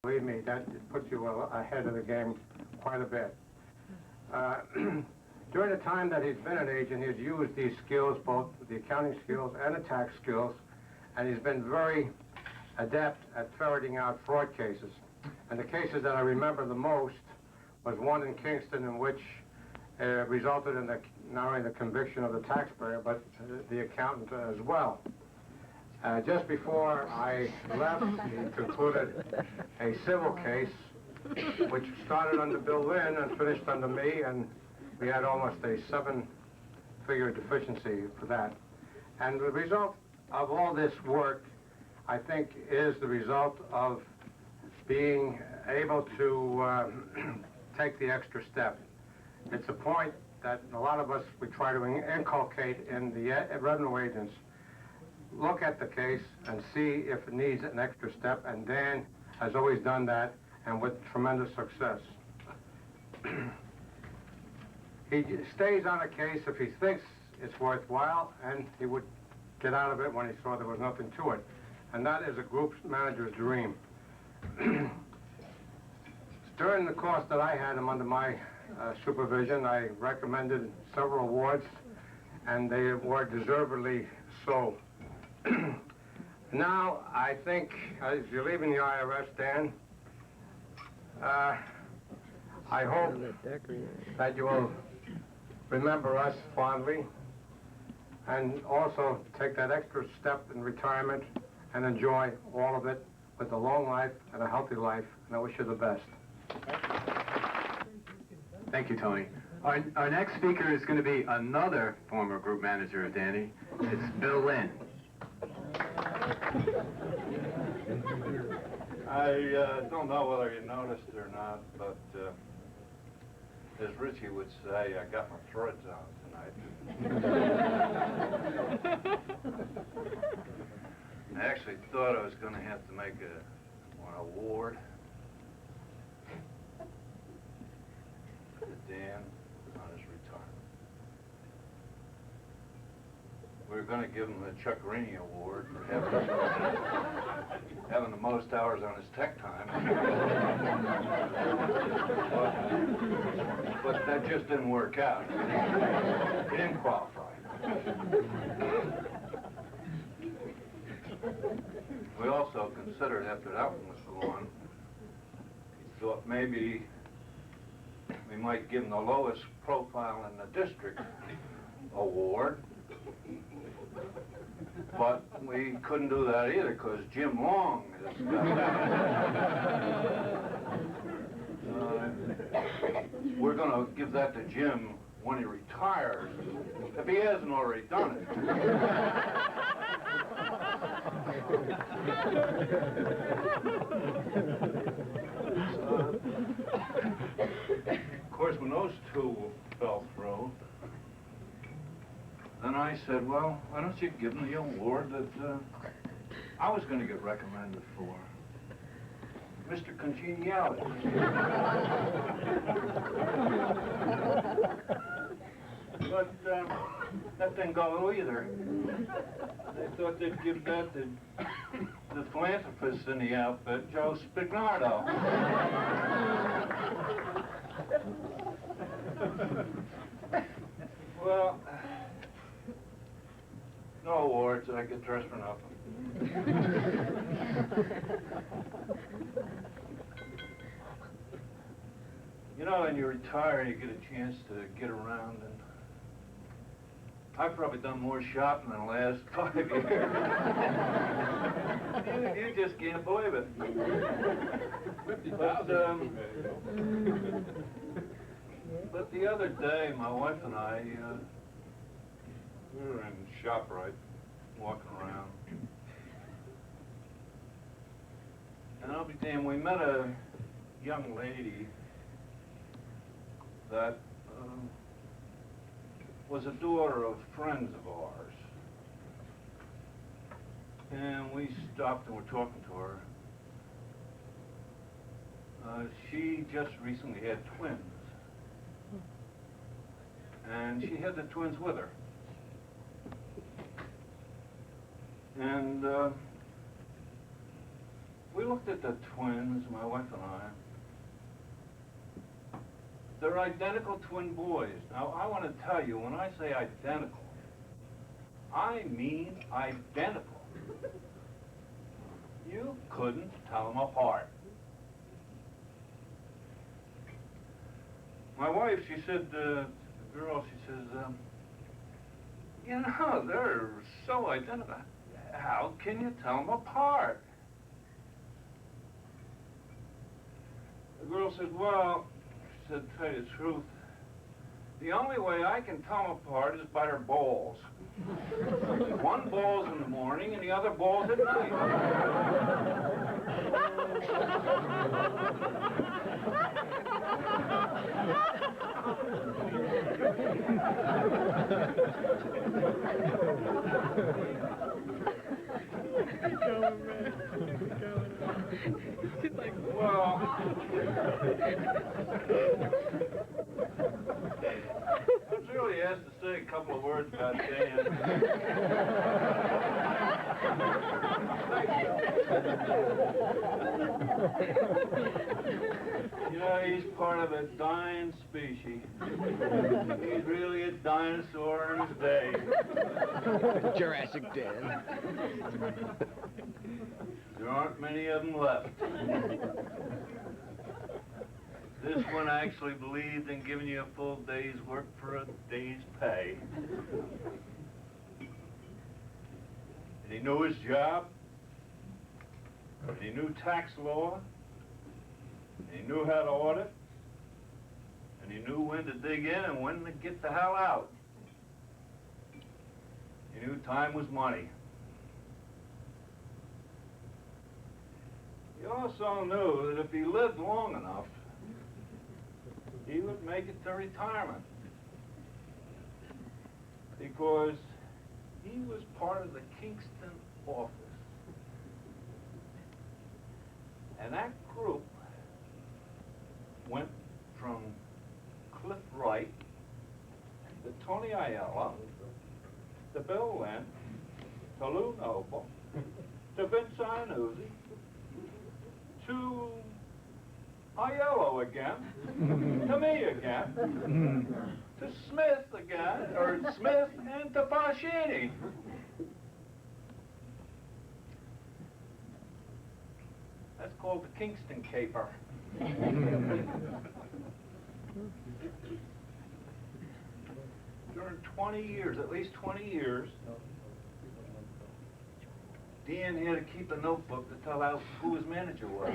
Believe me, that puts you ahead of the game quite a bit. During the time that he's been an agent, he's used these skills, both the accounting skills and the tax skills, and he's been very adept at ferreting out fraud cases. And the cases that I remember the most was one in Kingston in which resulted in not only the conviction of the taxpayer, but the accountant as well. Just before I left, he concluded a civil case, which started under Bill Lynn and finished under me, and we had almost a 7-figure deficiency for that. And the result of all this work, I think, is the result of being able to take the extra step. It's a point that a lot of us, we try to inculcate in the revenue agents. Look at the case and see if it needs an extra step, and Dan has always done that, and with tremendous success. He stays on a case if he thinks it's worthwhile, and he would get out of it when he saw there was nothing to it. And that is a group manager's dream. During the course that I had him under my supervision, I recommended several awards, and they were deservedly so. Now, I think, as you're leaving the IRS, Dan, I hope that you will remember us fondly and also take that extra step in retirement and enjoy all of it with a long life and a healthy life, and I wish you the best. Thank you, Tony. Our next speaker is going to be another former group manager, Danny. It's Bill Lynn. I don't know whether you noticed it or not, but as Richie would say, I got my threads on tonight. I actually thought I was going to have to make an award to Dan on his retirement. We were going to give him the Chuck Rainey Award for having the most hours on his tech time. but that just didn't work out. He didn't qualify. We also considered, after that one was gone, thought maybe we might give him the lowest profile in the district award. But we couldn't do that either because Jim Long has got that. We're going to give that to Jim when he retires, if he hasn't already done it. Of course, when those two fell through, then I said, well, why don't you give him the award that I was going to get recommended for? Mr. Congeniality. But that didn't go either. They thought they'd give that to the philanthropist in the outfit, Joe Spignardo. Well, no awards, I get dressed for nothing. You know, when you retire, you get a chance to get around, and I've probably done more shopping in the last 5 years. you just can't believe it. But the other day, my wife and I, we were in ShopRite, walking around. And I'll be damned, we met a young lady that was a daughter of friends of ours. And we stopped and were talking to her. She just recently had twins. And she had the twins with her. And we looked at the twins, my wife and I. They're identical twin boys. Now, I want to tell you, when I say identical, I mean identical. You couldn't tell them apart. My wife, she said, the girl, she says, you know, they're so identical. How can you tell them apart? The girl said, well, she said, to tell you the truth, the only way I can tell them apart is by their balls. One ball's in the morning and the other ball's at night. Well, I'm sure he has to say a couple of words about Dan. You know, he's part of a dying species. He's really a dinosaur in his day. Jurassic Dan. There aren't many of them left. This one actually believed in giving you a full day's work for a day's pay. And he knew his job, and he knew tax law, and he knew how to audit, and he knew when to dig in and when to get the hell out. He knew time was money. He also knew that if he lived long enough, he would make it to retirement. Because he was part of the Kingston office. And that group went from Cliff Wright to Tony Aiello to Bill Lynn to Lou Noble to Vince Iannuzzi to Aiello again, to me again, to Smith again, or Smith and to Foschini. That's called the Kingston Caper. During 20 years, at least 20 years, Dan had to keep a notebook to tell out who his manager was.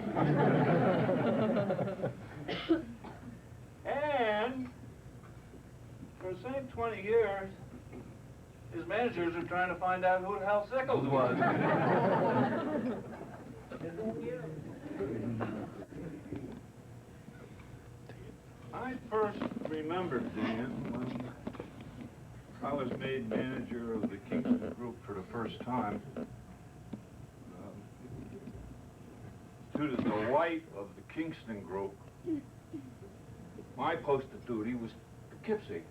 And for the same 20 years, his managers are trying to find out who the hell Sickles was. I first remembered Dan when I was made manager of the Kingston Group for the first time. To the delight of the Kingston Group, my post of duty was Poughkeepsie.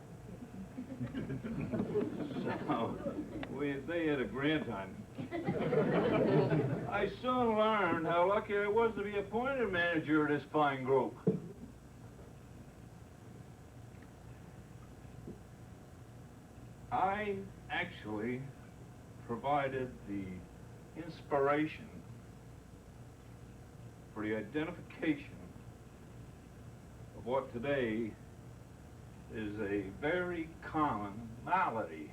So, they had a grand time. I soon learned how lucky I was to be appointed manager of this fine group. I actually provided the inspiration for the identification of what today is a very common malady,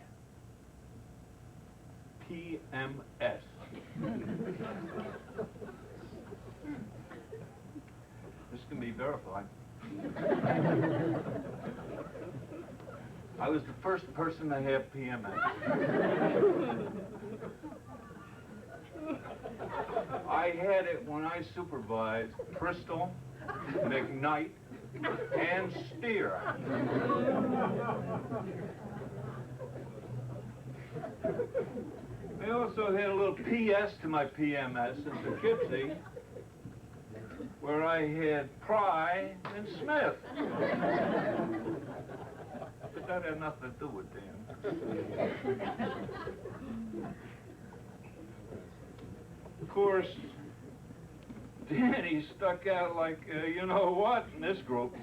PMS. This can be verified. I was the first person to have PMS. I had it when I supervised Bristol, McKnight, and Steer. I also had a little PS to my PMS in Poughkeepsie, where I had Pry and Smith. But that had nothing to do with Dan. Of course, Danny stuck out like you know what in this group.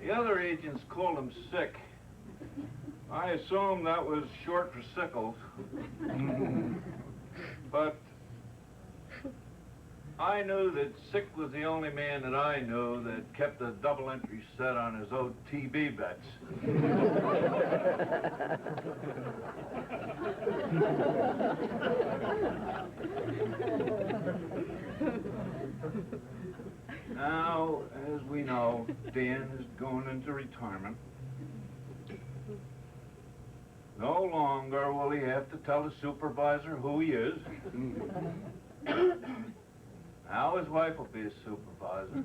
The other agents called him Sick. I assume that was short for Sickles. But I knew that Sick was the only man that I knew that kept a double entry set on his OTB bets. Now, as we know, Dan is going into retirement. No longer will he have to tell the supervisor who he is. Now his wife will be his supervisor.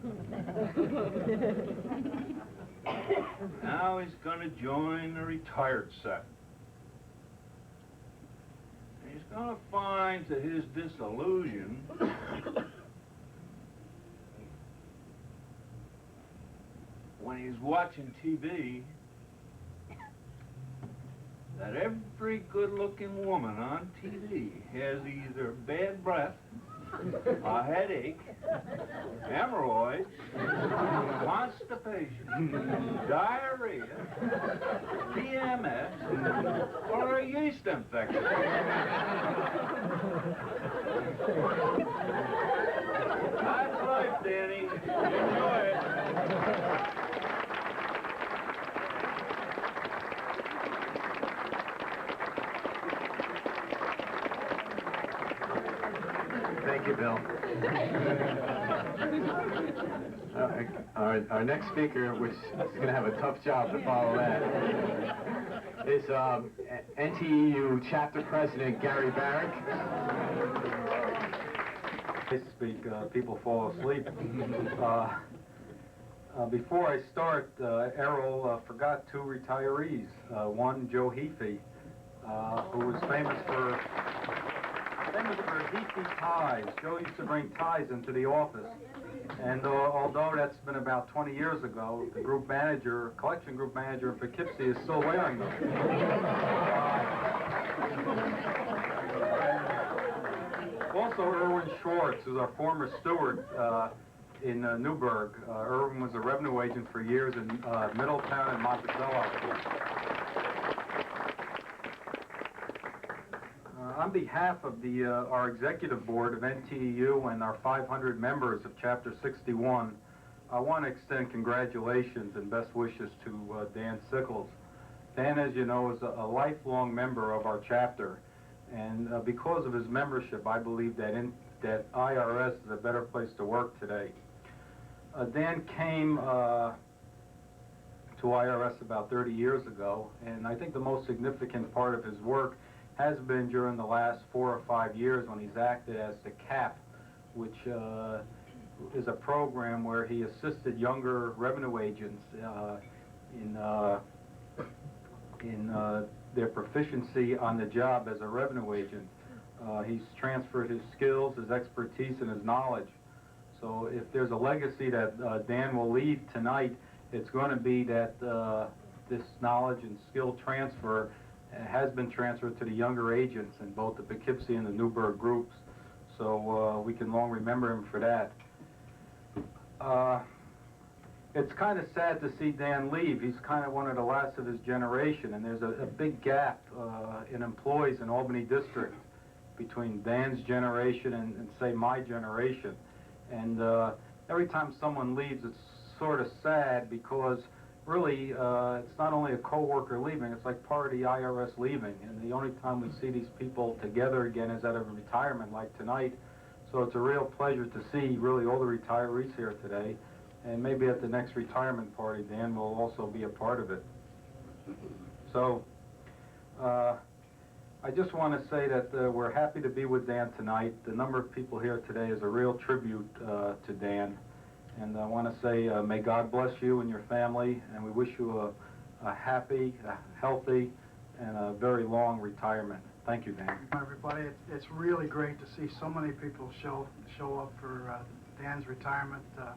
Now he's gonna join the retired set. He's gonna find to his disillusion when he's watching TV that every good-looking woman on TV has either bad breath, a headache, hemorrhoids, constipation, diarrhea, PMS, or a yeast infection. That's life, Danny. Enjoy it. Thank you, Bill. Our next speaker, which is going to have a tough job to follow that, is NTEU Chapter President Gary Barrick. I speak, people fall asleep. Before I start, Errol forgot two retirees. One, Joe Heafy, who was famous for Heafy ties. Joe used to bring ties into the office. And although that's been about 20 years ago, the group manager, collection group manager in Poughkeepsie is still wearing them. Also, Irwin Schwartz, who's our former steward in Newburgh. Irwin was a revenue agent for years in Middletown and Monticello. On behalf of our executive board of NTEU and our 500 members of Chapter 61, I want to extend congratulations and best wishes to Dan Sickles. Dan, as you know, is a lifelong member of our chapter, and because of his membership, I believe that IRS is a better place to work today. Dan came to IRS about 30 years ago, and I think the most significant part of his work has been during the last 4 or 5 years when he's acted as the CAP, which is a program where he assisted younger revenue agents in their proficiency on the job as a revenue agent. He's transferred his skills, his expertise, and his knowledge. So if there's a legacy that Dan will leave tonight, it's going to be that this knowledge and skill transfer has been transferred to the younger agents in both the Poughkeepsie and the Newburgh groups. So we can long remember him for that. It's kind of sad to see Dan leave. He's kind of one of the last of his generation, and there's a big gap in employees in Albany District between Dan's generation and say, my generation. And every time someone leaves, it's sort of sad because really, it's not only a co-worker leaving, it's like part of the IRS leaving. And the only time we see these people together again is at a retirement like tonight. So it's a real pleasure to see really all the retirees here today. And maybe at the next retirement party, Dan will also be a part of it. So I just want to say that we're happy to be with Dan tonight. The number of people here today is a real tribute to Dan. And I want to say, may God bless you and your family, and we wish you a happy, healthy, and a very long retirement. Thank you, Dan. Everybody, it's really great to see so many people show up for Dan's retirement. The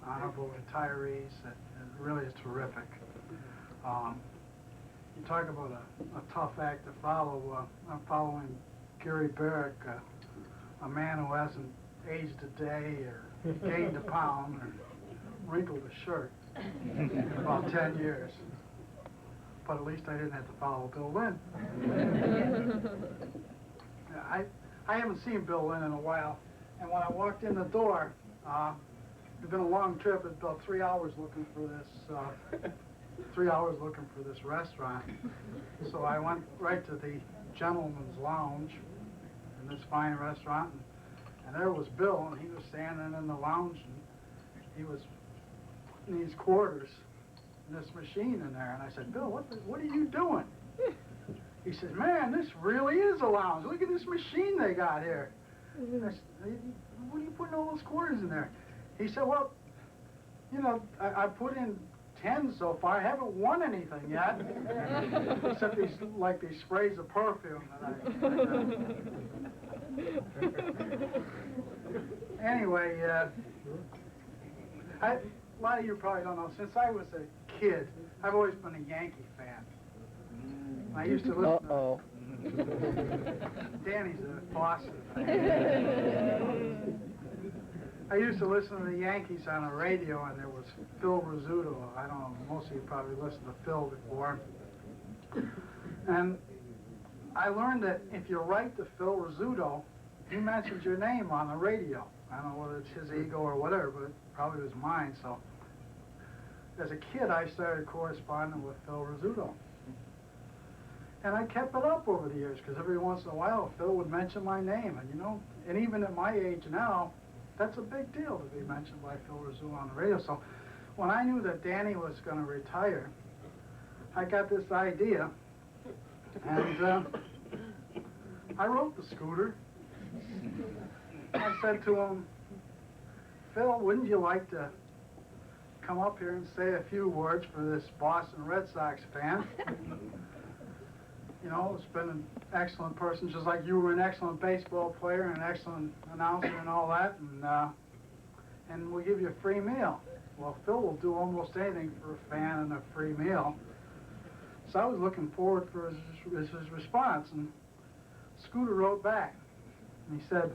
honorable retirees, it really is terrific. You talk about a tough act to follow. I'm following Gary Barrick a man who hasn't aged a day or gained a pound or wrinkled a shirt in about 10 years. But at least I didn't have to follow Bill Lynn. I haven't seen Bill Lynn in a while, and when I walked in the door, it'd been a long trip. It's about 3 hours looking for this. 3 hours looking for this restaurant. So I went right to the gentleman's lounge in this fine restaurant, and there was Bill, and he was standing in the lounge, and he was in these quarters, in this machine in there. And I said, Bill, what are you doing? He said, man, this really is a lounge. Look at this machine they got here. I said, what are you putting all those quarters in there? He said, well, you know, I put in 10 so far. I haven't won anything yet, except these sprays of perfume that anyway, a lot of you probably don't know, since I was a kid, I've always been a Yankee fan. I used to listen to Danny's a Boston fan. I used to listen to the Yankees on the radio, and there was Phil Rizzuto. I don't know, most of you probably listened to Phil before. And I learned that if you write to Phil Rizzuto, he mentions your name on the radio. I don't know whether it's his ego or whatever, but it probably was mine. So as a kid, I started corresponding with Phil Rizzuto. And I kept it up over the years, because every once in a while, Phil would mention my name. And, you know, and even at my age now, that's a big deal to be mentioned by Phil Rizzuto on the radio. So when I knew that Danny was going to retire, I got this idea, and I wrote the Scooter. I said to him, Phil, wouldn't you like to come up here and say a few words for this Boston Red Sox fan? You know, it's been an excellent person, just like you were an excellent baseball player and an excellent announcer and all that, and we'll give you a free meal. Well, Phil will do almost anything for a fan and a free meal. So I was looking forward for his response, and Scooter wrote back, and he said,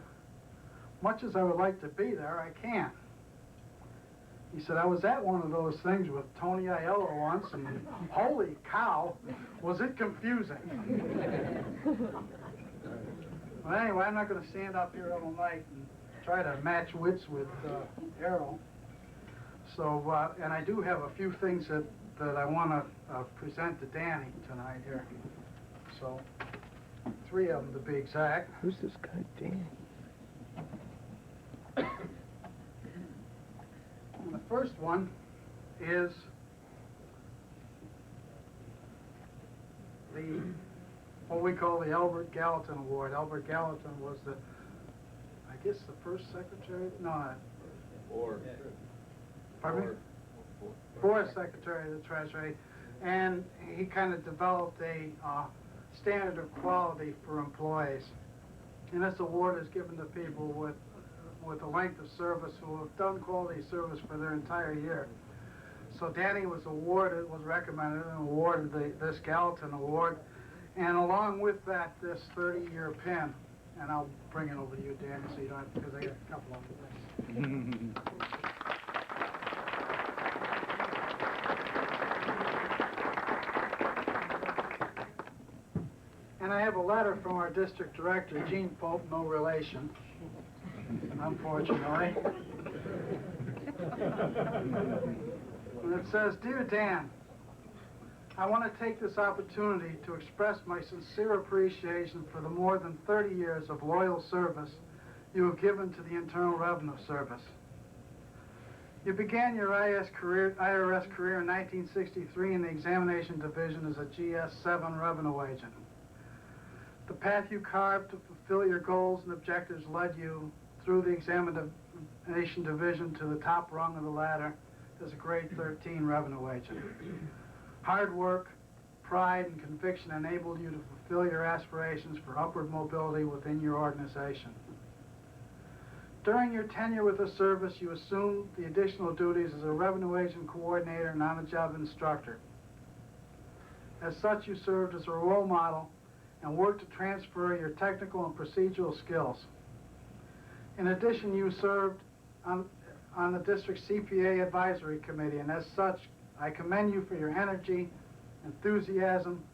much as I would like to be there, I can't. He said, I was at one of those things with Tony Aiello once, and holy cow, was it confusing. Well, anyway, I'm not going to stand up here all night and try to match wits with Errol. So, and I do have a few things that I want to present to Danny tonight here. So, 3 of them to be exact. Who's this guy, Danny? And the first one is what we call the Albert Gallatin Award. Albert Gallatin was I guess the first secretary? No, pardon me? Fourth Secretary of the Treasury. And he kind of developed a standard of quality for employees. And this award is given to people with a length of service who have done quality service for their entire year. So Danny was recommended and awarded this Gallatin Award, and along with that, this 30-year pin. And I'll bring it over to you, Danny, so you don't have to, because I got a couple of things. And I have a letter from our district director, Gene Pope, no relation, unfortunately. And it says, Dear Dan, I want to take this opportunity to express my sincere appreciation for the more than 30 years of loyal service you have given to the Internal Revenue Service. You began your IRS career in 1963 in the Examination Division as a GS-7 revenue agent. The path you carved to fulfill your goals and objectives led you through the Examination Division to the top rung of the ladder as a grade 13 revenue agent. Hard work, pride, and conviction enabled you to fulfill your aspirations for upward mobility within your organization. During your tenure with the service, you assumed the additional duties as a revenue agent coordinator and on-the-job instructor. As such, you served as a role model and worked to transfer your technical and procedural skills. In addition, you served on the district CPA advisory committee, and as such, I commend you for your energy, enthusiasm,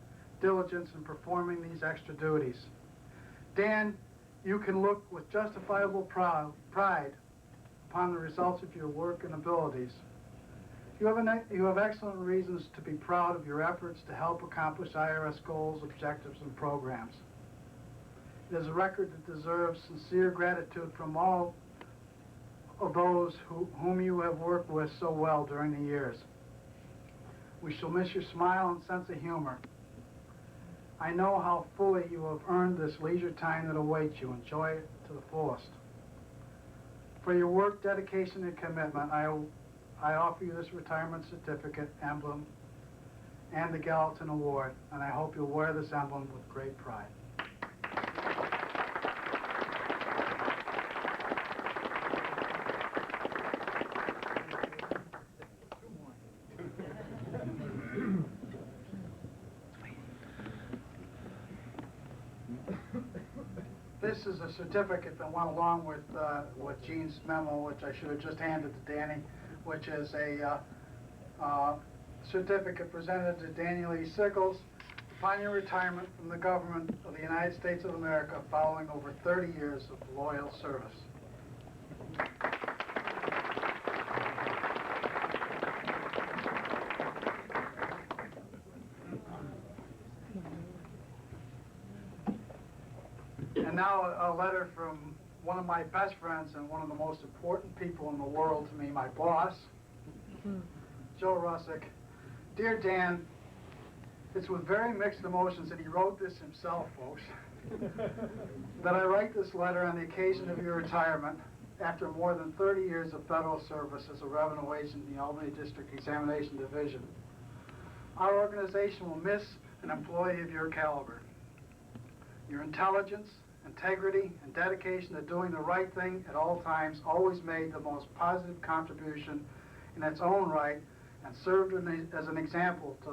diligence in performing these extra duties. Dan, you can look with justifiable pride upon the results of your work and abilities. You have excellent reasons to be proud of your efforts to help accomplish IRS goals, objectives, and programs. It is a record that deserves sincere gratitude from all of those whom you have worked with so well during the years. We shall miss your smile and sense of humor. I know how fully you have earned this leisure time that awaits you. Enjoy it to the fullest. For your work, dedication, and commitment, I offer you this retirement certificate, emblem, and the Gallatin Award, and I hope you'll wear this emblem with great pride. This is a certificate that went along with Gene's memo, which I should have just handed to Danny, which is a certificate presented to Daniel E. Sickles upon your retirement from the government of the United States of America following over 30 years of loyal service. And now a letter from one of my best friends and one of the most important people in the world to me, my boss, Joe Russick. Dear Dan, it's with very mixed emotions, and he wrote this himself, folks, that I write this letter on the occasion of your retirement after more than 30 years of federal service as a revenue agent in the Albany District Examination Division. Our organization will miss an employee of your caliber. Your intelligence, integrity, and dedication to doing the right thing at all times always made the most positive contribution in its own right and served as an example to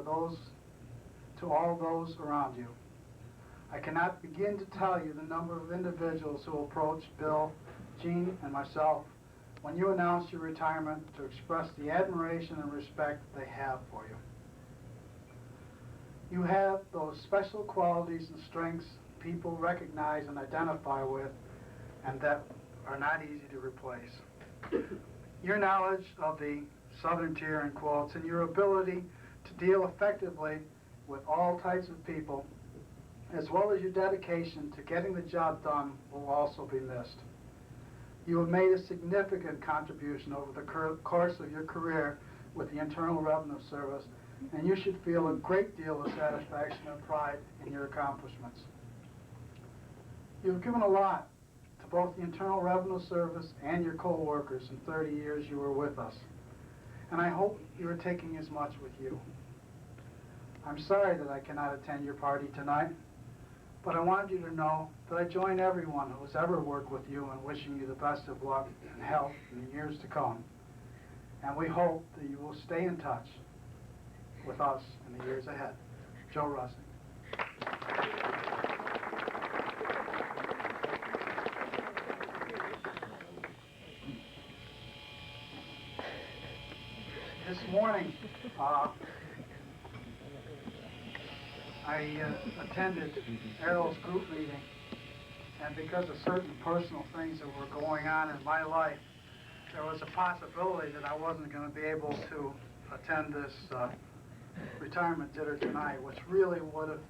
all those around you. I cannot begin to tell you the number of individuals who approached Bill, Gene, and myself when you announced your retirement to express the admiration and respect they have for you. You have those special qualities and strengths people recognize and identify with, and that are not easy to replace. Your knowledge of the Southern Tier, in quotes, and your ability to deal effectively with all types of people, as well as your dedication to getting the job done, will also be missed. You have made a significant contribution over the course of your career with the Internal Revenue Service, and you should feel a great deal of satisfaction and pride in your accomplishments. You've given a lot to both the Internal Revenue Service and your co-workers in 30 years you were with us, and I hope you are taking as much with you. I'm sorry that I cannot attend your party tonight, but I want you to know that I join everyone who has ever worked with you in wishing you the best of luck and health in the years to come, and we hope that you will stay in touch with us in the years ahead. Joe Russick. This morning, I attended Errol's group meeting, and because of certain personal things that were going on in my life, there was a possibility that I wasn't going to be able to attend this retirement dinner tonight, which really would have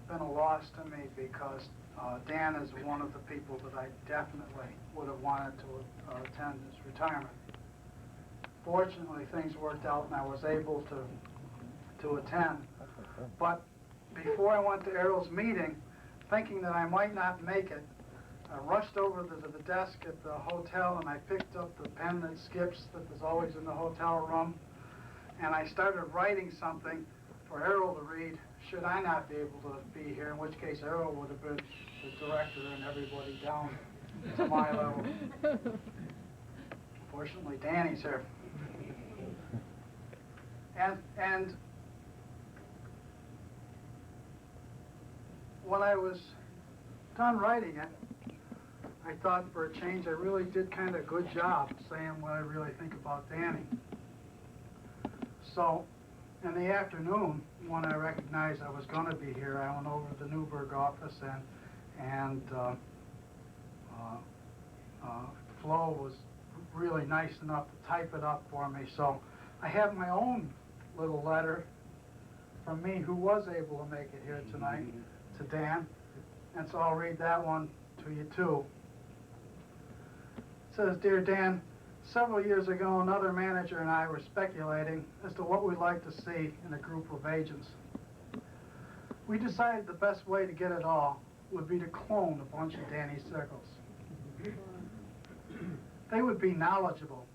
been a loss to me, because Dan is one of the people that I definitely would have wanted to attend his retirement. Fortunately, things worked out and I was able to attend. But before I went to Errol's meeting, thinking that I might not make it, I rushed over to the desk at the hotel and I picked up the pen that skips that was always in the hotel room, and I started writing something for Errol to read should I not be able to be here, in which case Errol would have been the director and everybody down to my level. Fortunately, Danny's here. And when I was done writing it, I thought for a change I really did kind of a good job saying what I really think about Danny. So, in the afternoon, when I recognized I was going to be here, I went over to the Newburgh office and Flo was really nice enough to type it up for me. So I have my own little letter from me, who was able to make it here tonight, to Dan. And so I'll read that one to you too. It says, Dear Dan, several years ago, another manager and I were speculating as to what we'd like to see in a group of agents. We decided the best way to get it all would be to clone a bunch of Danny Sickles. They would be knowledgeable,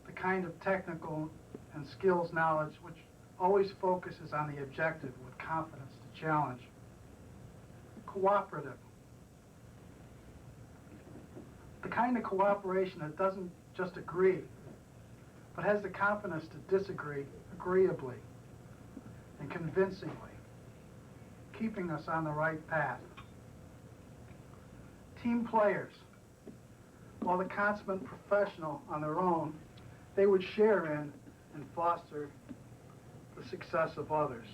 the kind of technical and skills knowledge which always focuses on the objective with confidence to challenge. Cooperative. The kind of cooperation that doesn't just agree, but has the confidence to disagree agreeably and convincingly, keeping us on the right path. Team players. While the consummate professional on their own, they would share in and foster the success of others.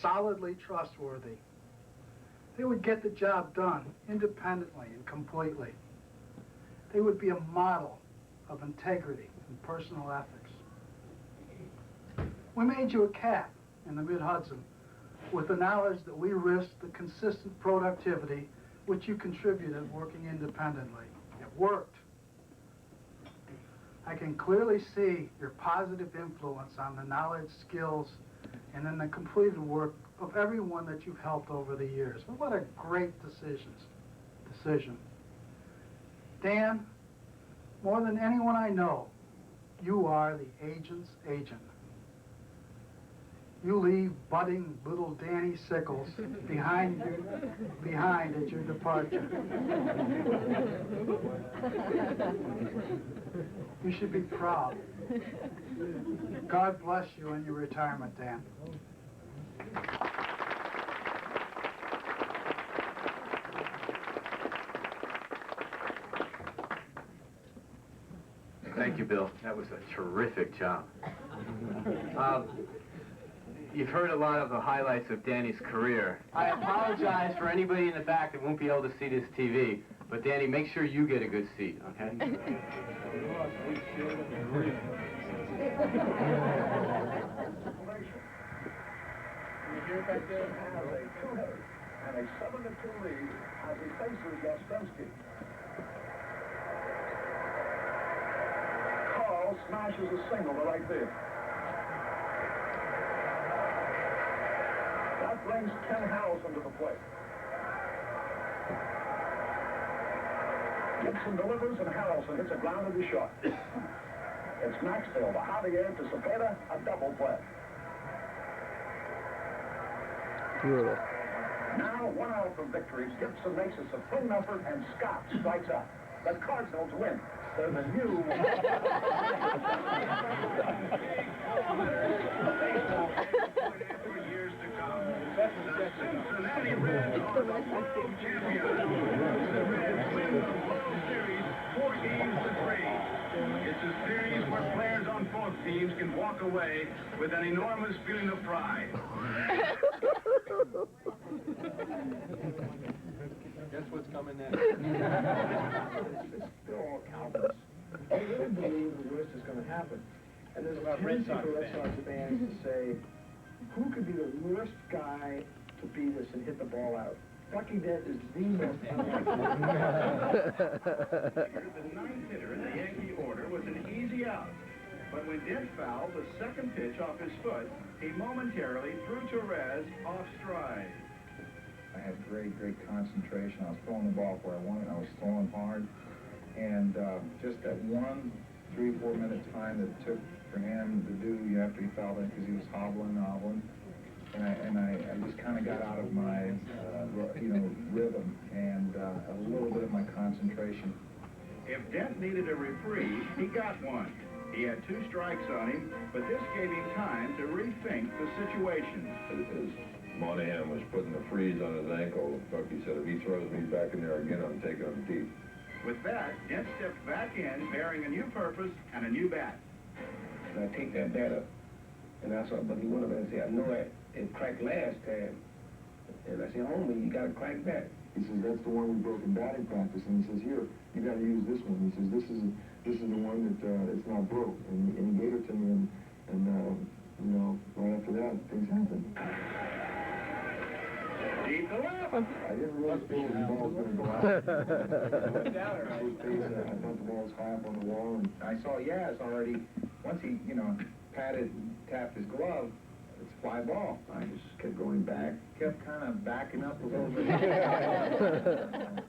Solidly trustworthy. They would get the job done independently and completely. They would be a model of integrity and personal ethics. We made you a cap in the Mid-Hudson with the knowledge that we risked the consistent productivity which you contributed working independently. It worked. I can clearly see your positive influence on the knowledge, skills, and in the completed work of everyone that you've helped over the years. But what a great decision. Dan, more than anyone I know, you are the agent's agent. You leave budding little Danny Sickles behind at your departure. You should be proud. God bless you in your retirement, Dan. Thank you, Bill. That was a terrific job. You've heard a lot of the highlights of Danny's career. I apologize for anybody in the back that won't be able to see this TV, but Danny, make sure you get a good seat, okay? And a 7-2 lead as he faces Yastrzemski. Carl smashes a single to right field. That brings Ken Harrelson to the plate. Gibson delivers and Harrelson hits a ground to the short. It's Maxfield, a Javier to Cepeda, a double play. Brutal. Now, 1 out from victory, Gibson makes a supreme effort and Scott strikes out. The Cardinals win. They're the new... years to come. The Cincinnati Reds are the world champions. The Reds win the World Series 4-3. It's a series where players on both teams can walk away with an enormous feeling of pride. Guess what's coming next? Still all confidence. I really believe the worst is going to happen. And there's a tendency for Red Sox fans to say, who could be the worst guy to beat us and hit the ball out? Bucky Dent is the most unlikely. The ninth hitter in the Yankee order was an easy out. But when Dent fouled the second pitch off his foot, he momentarily threw Torres off stride. I had great concentration. I was throwing the ball where I wanted. I was throwing hard. And just that 1 3-4 minute time that it took for him to do after he fouled it, because he was hobbling. And I just kind of got out of my, rhythm and a little bit of my concentration. If Dent needed a reprieve, he got one. He had 2 strikes on him, but this gave him time to rethink the situation. As Monahan was putting the freeze on his ankle. Bucky said, if he throws me back in there again, I'm taking him deep. With that, Dent stepped back in, bearing a new purpose and a new bat. And I take that bat up, and I saw Bucky went up and said, I know it cracked last time. And I said, homie, you got a cracked bat. He says, that's the one we broke in batting practice. And he says, here, you got to use this one. He says, this is the one that it's not broke. And he gave it to me, and you know, right after that, things happened. Deep to left. I didn't really think the ball was going to go out. I thought the ball was high up on the wall, and I saw Yaz already. Once he, you know, tapped his glove, it's a fly ball. I just kept going back, kept kind of backing up a little bit.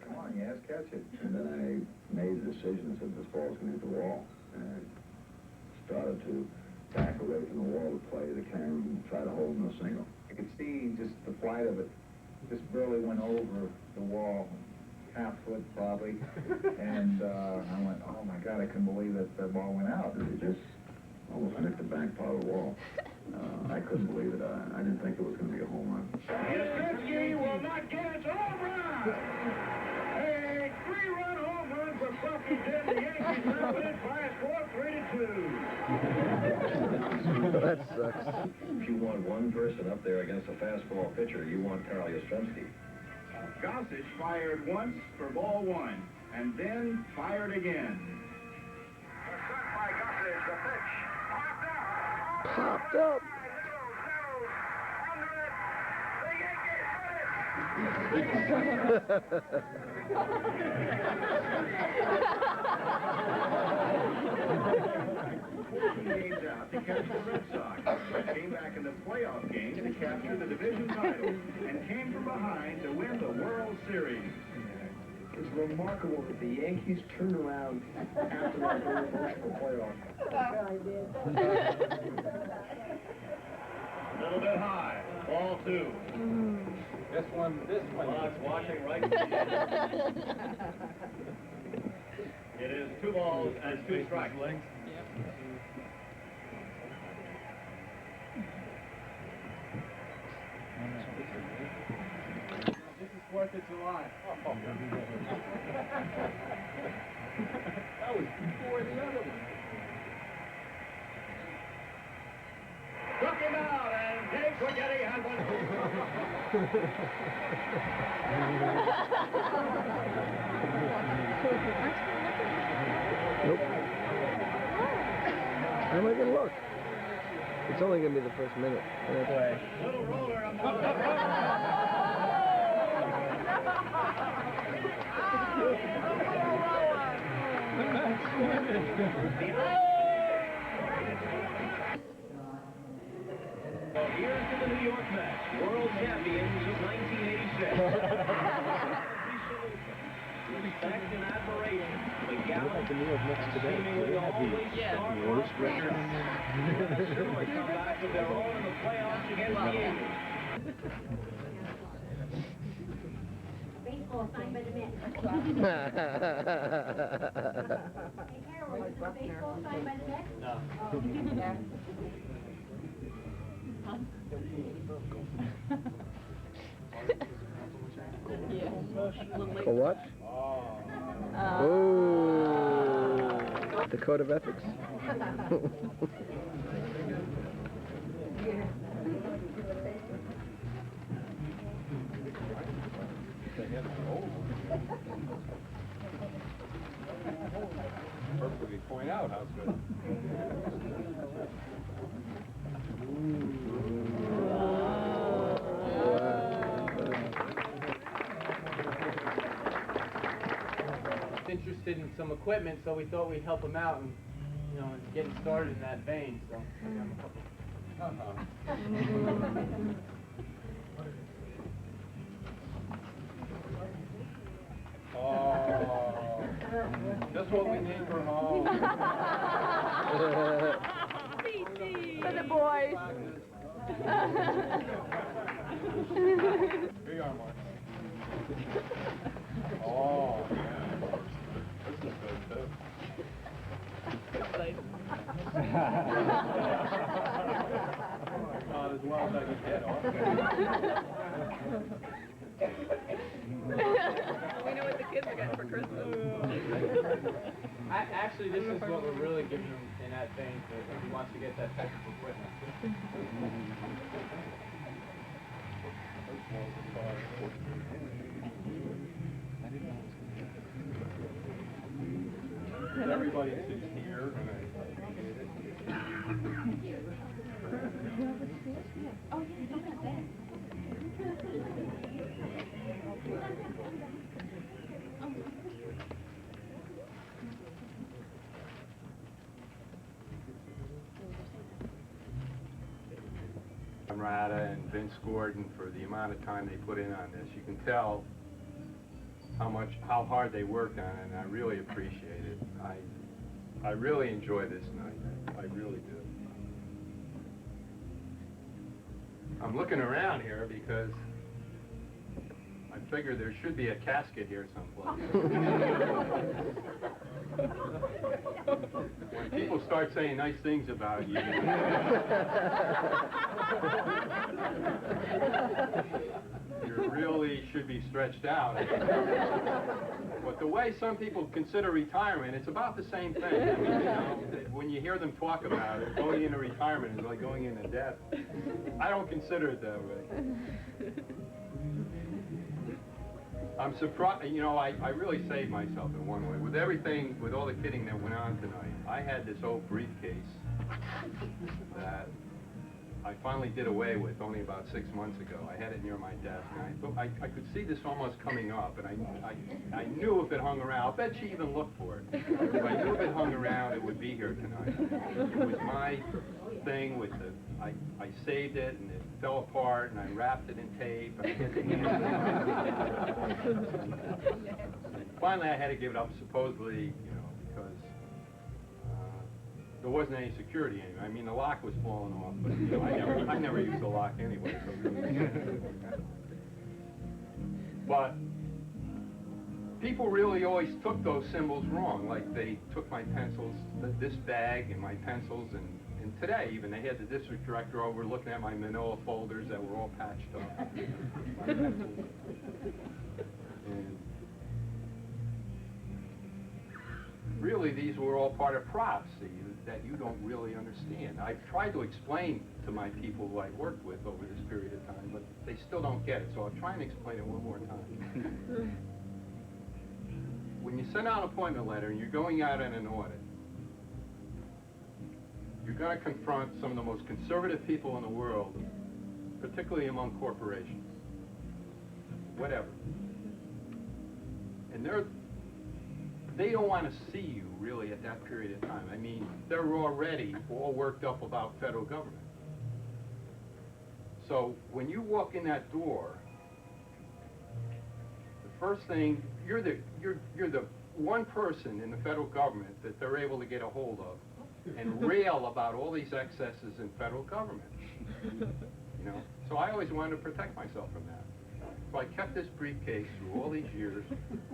Come on, Yaz, catch it. And then I made the decision and said, this ball's going to hit the wall. And I started to back away from the wall to play the camera and try to hold no single. I could see just the flight of it. Just barely went over the wall, half foot probably, and I went, oh my God, I couldn't believe that the ball went out. It just almost hit the back part of the wall. I couldn't believe it. I didn't think it was going to be a home run. Yastrzemski will not get it. Home run! A 3-run home run for Bucky Dent. The Yankees now win by a score 3-2. That sucks. If you want one person up there against a fastball pitcher, you want Carl Yastrzemski. Gossage fired once for ball 1, and then fired again. By Gossage, the pitch. Popped up. Games out to catch the Red Sox. Came back in the playoff game to capture the division title and came from behind to win the World Series. It's remarkable that the Yankees turned around after that very emotional playoff. A little bit high. Ball 2. This one. Clock's watching right. It is 2 balls and 2 strikes. This is 4th of July. That was before the other one. Took him out, and Dave Forgetti has one. Nope. How am I going to look? It's only going to be the first minute. Little roller on the Here's to the New York Mets, world champions of 1986. Respect and admiration. The gallant, seemingly always star-crossed record. Certainly come back with their own in the playoffs against the Yankees. Baseball signed by the Mets. Hey, Carol, is the baseball signed by the Mets? No. For what? Oh. The code of ethics. Perfectly point out how good. Interested in some equipment, so we thought we'd help him out and, you know, getting started in that vein. So we have a couple. Oh, just what we need for home. For the boys. Here you are, Mark. Oh, this is good too. Not as well as I could get, huh? kids will get for Christmas. Actually, this is what we're really giving him in that thing if he wants to get that type of equipment. Everybody sits here. Rada and Vince Gordon for the amount of time they put in on this. You can tell how hard they worked on it, and I really appreciate it. I really enjoy this night. I really do. I'm looking around here because I figure there should be a casket here someplace. When people start saying nice things about you, you really should be stretched out. But the way some people consider retirement, it's about the same thing. I mean, you know, when you hear them talk about it, going into retirement is like going into death. I don't consider it that way. I'm surprised, you know, I really saved myself in one way. With everything, with all the kidding that went on tonight, I had this old briefcase that I finally did away with only about 6 months ago. I had it near my desk, and I could see this almost coming up, and I knew if it hung around, I'll bet you even looked for it. If I knew if it hung around, it would be here tonight. It was my thing with the, I saved it, and it fell apart, and I wrapped it in tape, and I had to hand it in. Finally, I had to give it up, supposedly, you know, because there wasn't any security anyway. I mean, the lock was falling off, but you know, I never used the lock anyway. So really. But people really always took those symbols wrong. Like they took my pencils, this bag, and my pencils, and today even they had the district director over looking at my manila folders that were all patched up. And really, these were all part of props that you don't really understand. I've tried to explain to my people who I worked with over this period of time, but they still don't get it, so I'll try and explain it one more time. When you send out an appointment letter and you're going out in an audit, you're going to confront some of the most conservative people in the world, particularly among corporations, whatever. And they don't want to see you, really, at that period of time. I mean, they're already all worked up about federal government. So when you walk in that door, the first thing, you're the one person in the federal government that they're able to get a hold of and rail about all these excesses in federal government. You know? So I always wanted to protect myself from that. So I kept this briefcase through all these years,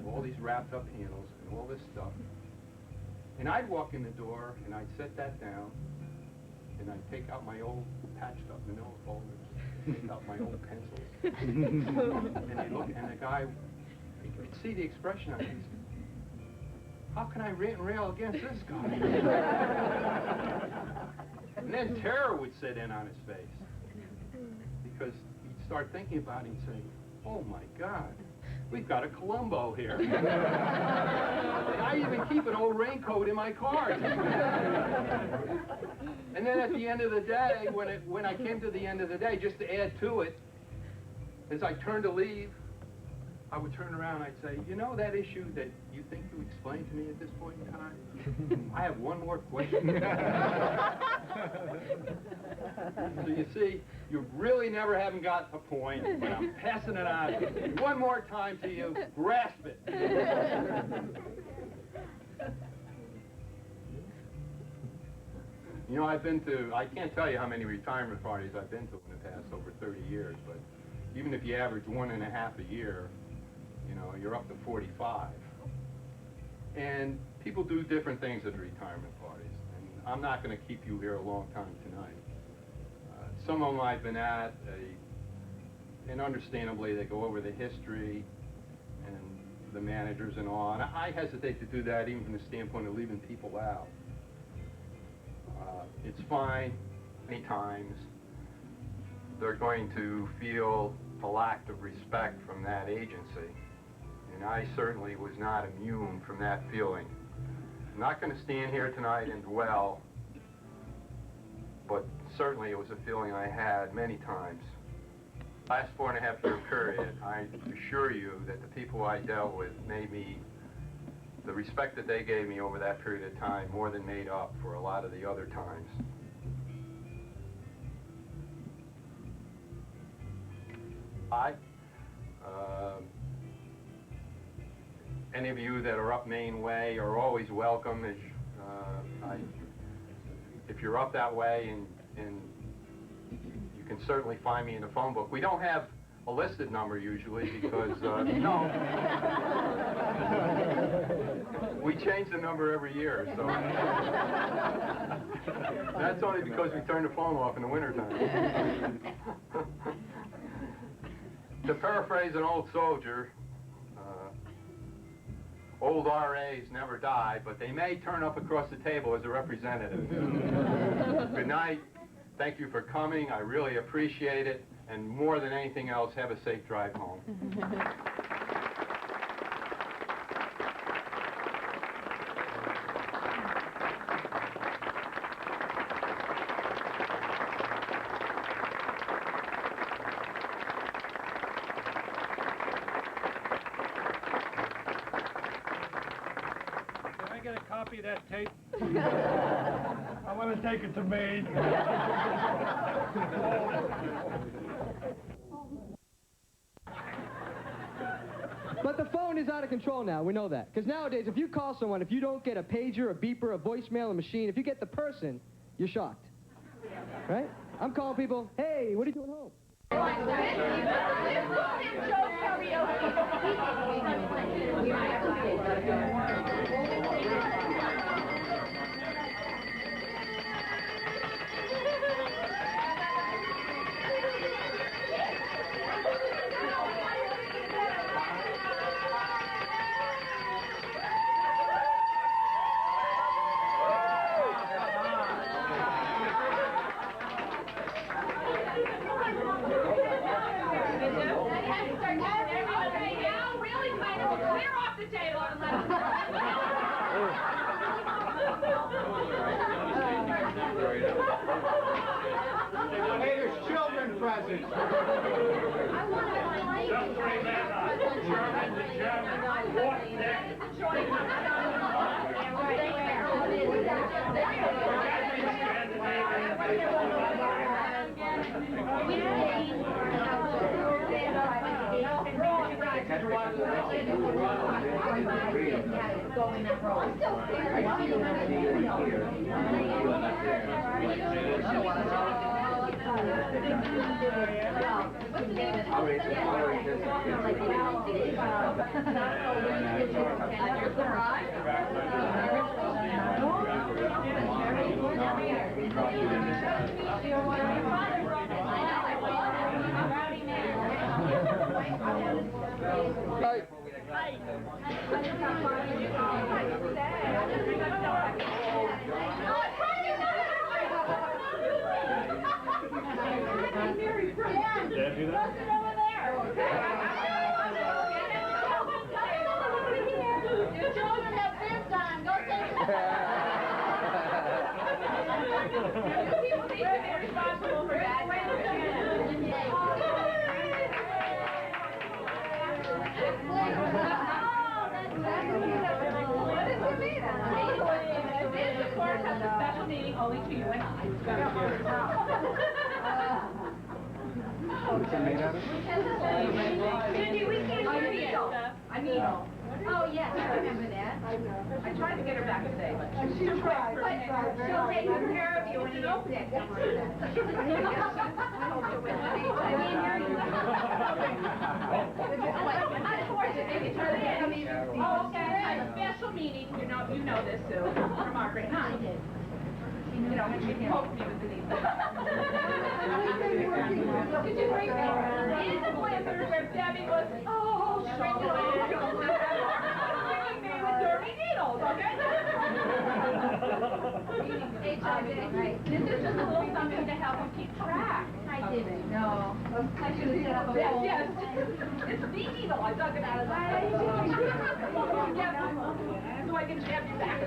all these wrapped up handles and all this stuff. And I'd walk in the door and I'd set that down and I'd take out my old patched up manila folders, take out my old pencils. And they'd look, and the guy, you could see the expression on his face. How can I rant and rail against this guy? And then terror would set in on his face. Because he'd start thinking about it and say, oh my God, we've got a Columbo here. And I even keep an old raincoat in my car. And then at the end of the day, when I came to the end of the day, just to add to it, as I turned to leave, I would turn around and I'd say, you know that issue that you think you explained to me at this point in time? I have one more question. So you see, you really never haven't got a point, but I'm passing it on one more time to you. Grasp it. You know, I can't tell you how many retirement parties I've been to in the past over 30 years, but even if you average 1.5 a year, you know, you're up to 45. And people do different things at the retirement parties. And I'm not going to keep you here a long time tonight. Some of them I've been at, and understandably they go over the history and the managers and all, and I hesitate to do that even from the standpoint of leaving people out. It's fine, many times they're going to feel a lack of respect from that agency, and I certainly was not immune from that feeling. I'm not going to stand here tonight and dwell, but certainly it was a feeling I had many times. Last 4.5-year period, I assure you that the people I dealt with made me, the respect that they gave me over that period of time more than made up for a lot of the other times. Any of you that are up Main Way are always welcome. If you're up that way, and you can certainly find me in the phone book. We don't have a listed number usually because, no. We change the number every year, so. That's only because we turn the phone off in the wintertime. To paraphrase an old soldier, old RAs never die, but they may turn up across the table as a representative. Good night. Thank you for coming. I really appreciate it. And more than anything else, have a safe drive home. Can I get a copy of that tape? I want to take it to Maine. But the phone is out of control now, we know that. Because nowadays, if you call someone, if you don't get a pager, a beeper, a voicemail, a machine, if you get the person, you're shocked. Right? I'm calling people, hey, what are you doing home? Hey, there's children present. Just remember, the German, what next? Oh, yes, I remember that. I tried to get her back today, but she'll take care of you when you open it. Don't worry about it. Oh, okay. A special meeting, you know this, Sue, for Margaret, huh? You know, when she poked me with the knee. Did you bring me? It is a blizzard where Debbie was, oh, shriveling. This is just a little something to help you keep track. I didn't know. I should have set up a poll. Yes, it's the evil. I dug it out of the so I can jab you back.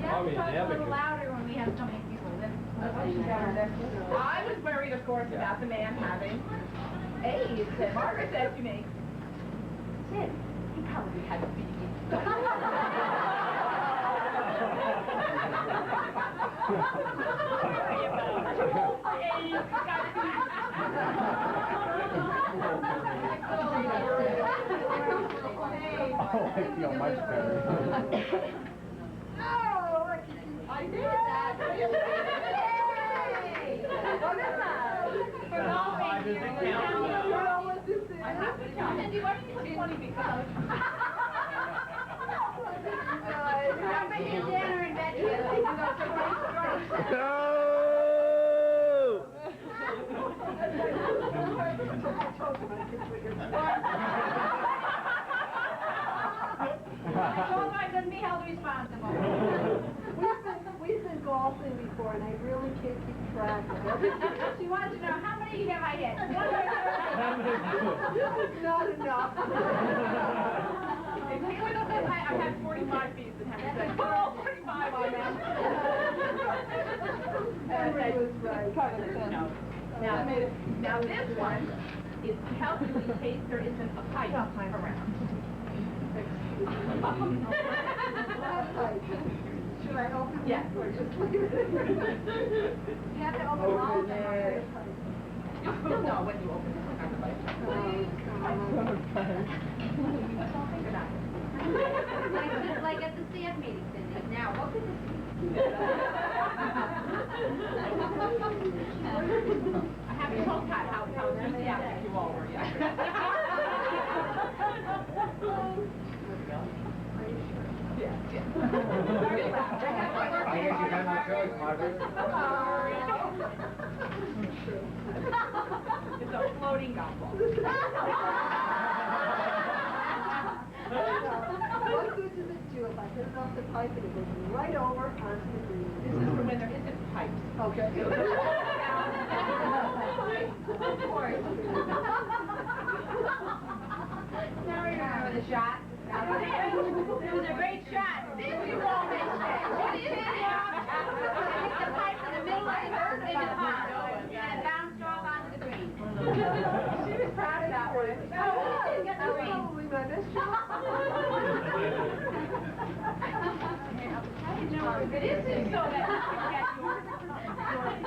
Yeah, we talk a little louder when we have so many people. I was worried, of course, about the man having AIDS. And Margaret said to me, Sid, he probably had BD. Oh, I feel much better. I did that. I have to tell Cindy, why do you think it's funny because? I'm making dinner in bed together. No! I told her I couldn't be held responsible. We've been golfing before, and I really can't keep track of everything. She wants to know how many have I hit. This is not enough. I had 45 feet and had said, oh, 45 on that. Henry was right. Now this one is to help you in case there isn't a pipe around. Should I open it? Yes. Or just leave it? You have to open all of them. You'll know when you open it. Don't think about it. Like at the CF meeting, Cindy. Now, what could this I haven't told Pat how enthusiastic you all were yet. Yes, yes. Very loud. I guess you have no choice, Margaret. It's a floating golf ball. What good does it do if I put it off the pipe and it goes right over onto the green? This is for when there isn't pipes. Okay. Of course. Now we remember the shot. It was a great shot. This is all this What is it? Hit the pipe in the middle of the earth in the pond and bounced off onto the green. She was proud of that one. That was probably my best shot. This is so that you can get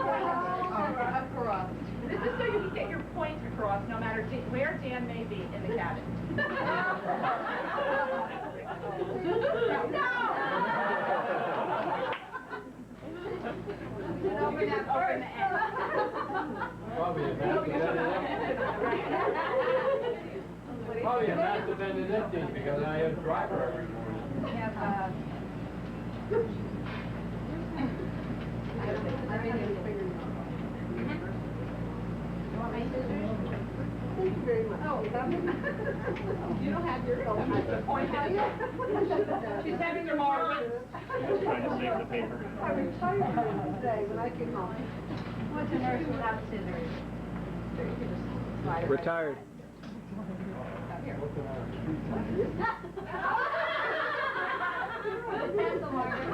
your points across. This is so you can get your points across no matter where Dan may be in the cabin. Open that first. Probably a Master Benedetti because I have driver every morning. We have, you want my scissors? Thank you very much. Oh, you don't have your point. She's having her Margaret. Trying to save the paper. I retired today when I came home. What's a nurse without scissors? Retired. Pencil, Margaret.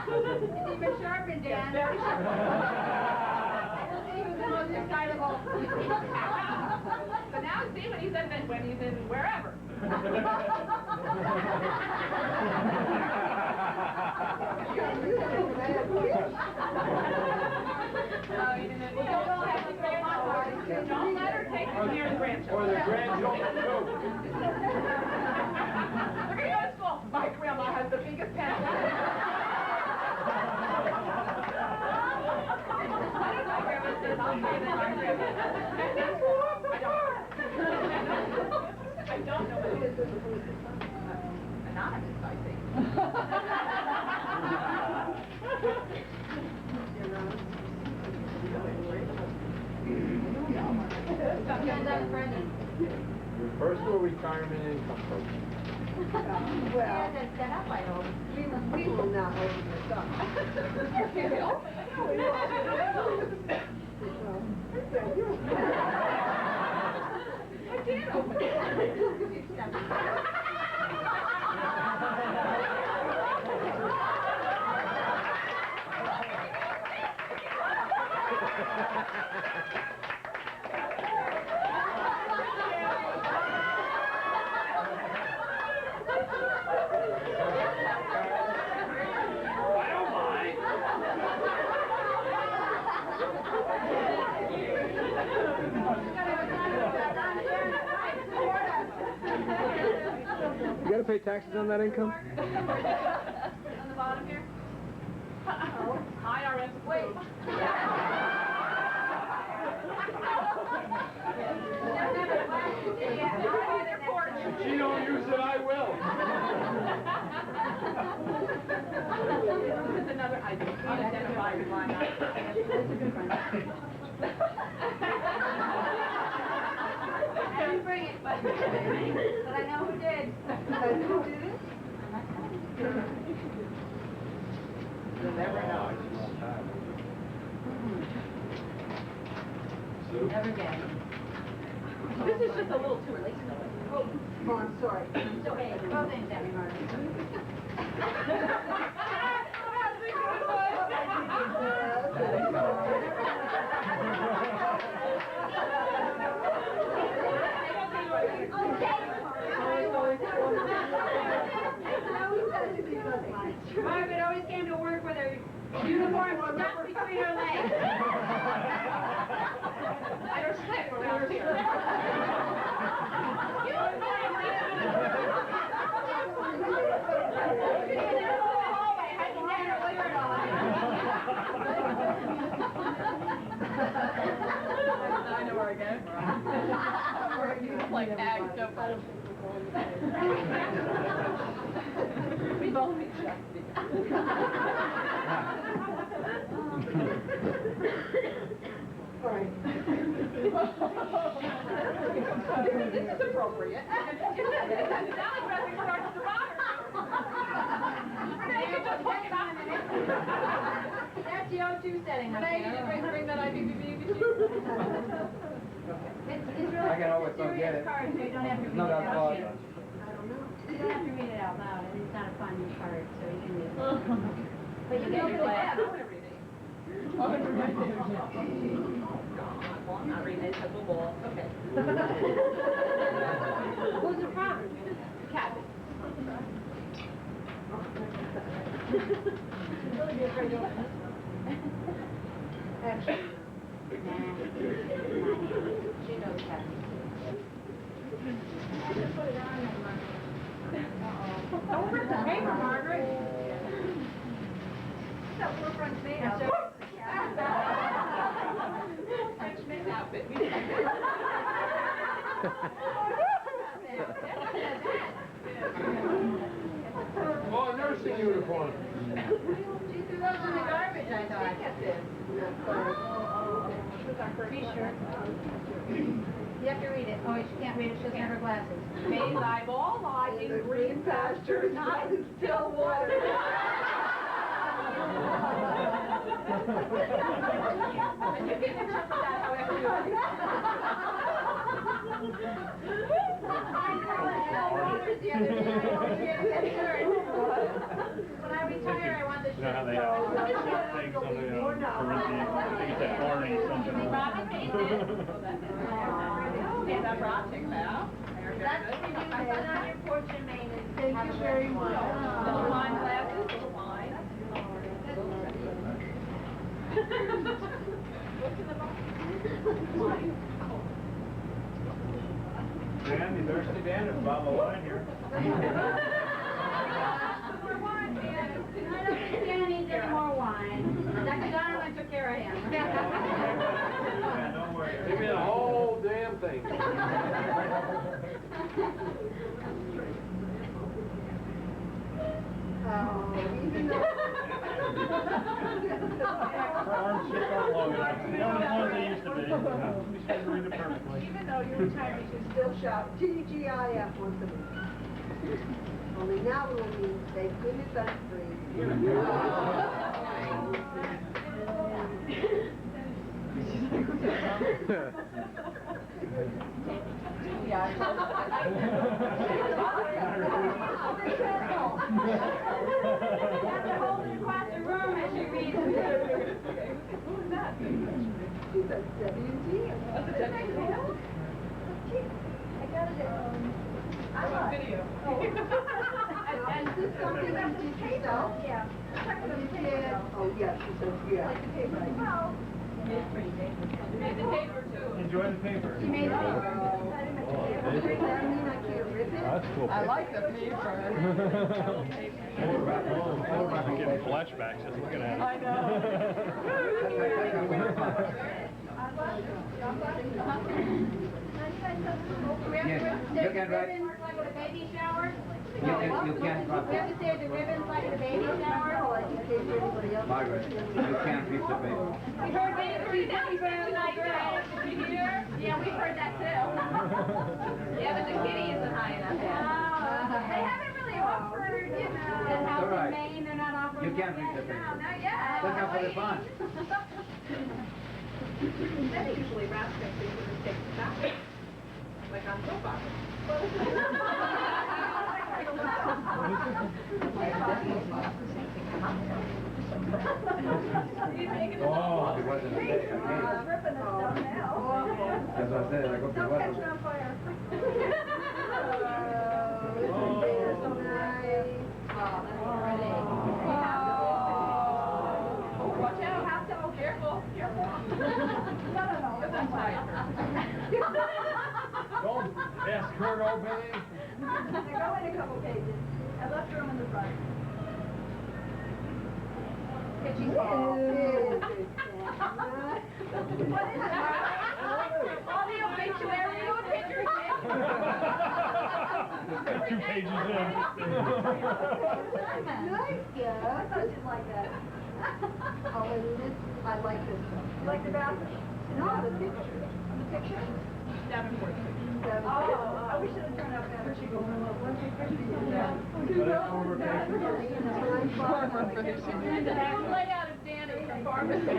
It's even sharpened, Dan. Very sharp. He was the most excitable. But now see when he's in wherever. Don't let her take you near the grandchildren. Or the grandchildren too. We're going to go to school. My grandma has the biggest pencil. I don't know, grandma says, I'll say that my grandma. I don't. I don't know what it is. Anonymous, I think. Your personal retirement income program. Well, set up, I hope. we will not open this up. I can't open it. You gotta pay taxes on that income? On the bottom here? IRS. Wait. If she don't use it, I will. This is another unidentified line item. That's a good one. I didn't bring it, but I know who did. Who did it? You'll never know. Never get. This is just a little too late. Oh, I'm sorry. It's okay, both names have me Margaret always came to work with her uniform stuck between her legs. I don't slip around here. I know where I get it from. Or you like ag, no problem. We both meet All right. This is appropriate. Salad dressing starts to bother Renee, you just hook it up. That's the O2 setting right Renee, you there. didn't bring that IBBB with you? It's really I can always serious don't get it. card, so you don't have to read No, it that's out. all. You don't have to read it out loud, and it's not a fun card, so you can read it. But you get your lab. Oh, well, I'm not reading it, it's a ball. Okay. Who's the problem? Kathy. Really be afraid to open this. Actually, She knows Kathy. Don't rip the paper, Margaret. That forefront's made of. French make outfit. Oh, nursing uniform. She threw those in the garbage, I thought. T-shirt. You have to read it. Oh, she can't read it, she doesn't have her glasses. May thy ball lie in green pastures, not in still water. And you can interpret that however you like. The other day, I told you to get shirt. When I retire, I want the shirt. You know how they things on the Corinthian, I think it's that Barney something. Robin Mason. Stand up, Rob, take that out. That's for you, I put on your porch in Maine and thank you very much. Little wine glasses, little wine. What's in the box? Dan, you thirsty, Dan? There's a bottle of wine here. More wine, man. I don't think Dan needs any more wine. Dr. Donovan took care of him. Yeah, don't worry. Give me the whole damn thing. Even though... Her arms just aren't long enough. They're not as long as they used to be. She's supposed to read it perfectly. Even though you're retired, you should still shout TGIF once a week. Only now it will mean thank goodness I'm free. Across the room as you read. Who's that? She's a WG. What's a WG? I got it at, video. Oh. And is this something you did yourself? Yeah. You did, oh, yes, she says, yeah. Like the paper. Well, it's pretty paper. She made the paper too. Enjoy the paper. She made the paper. Does that mean I can't rip it? That's cool. I like the paper. I'm getting flashbacks just looking at it. I know. Yes, you can write. Ribbons like at a baby shower? You can't drop We have to say the ribbons like at a baby shower? Margaret, you can't read the paper. We heard baby like that. Did you hear? Yeah, we heard that too. Yeah, but the kitty isn't high enough yet. They haven't really offered, you know. And how All right. in Maine, they're not offering. You can't read the No, paper. not yet. Look out for the fun. Then usually rats think we would take the back. Like on soap opera. Oh, it wasn't a day. Ripping it down now. As I said, I go to Don't the catch it on fire. Oh, it's so nice. Oh, watch out, have to, oh, careful, careful. No. That's on fire. Don't ask her to obey. They go in a couple pages. I left room in the front. Kitchen Oh, call. what is that? All the obituary, you would picture it. 2 pages in. Nice, yeah. I thought you'd like that. Oh, and this, I like this one. You like the bathroom? No, the picture. The picture? 746. Oh, we should have turned out better. She goes, what's your picture? The next layout is Danny from Pharmacy.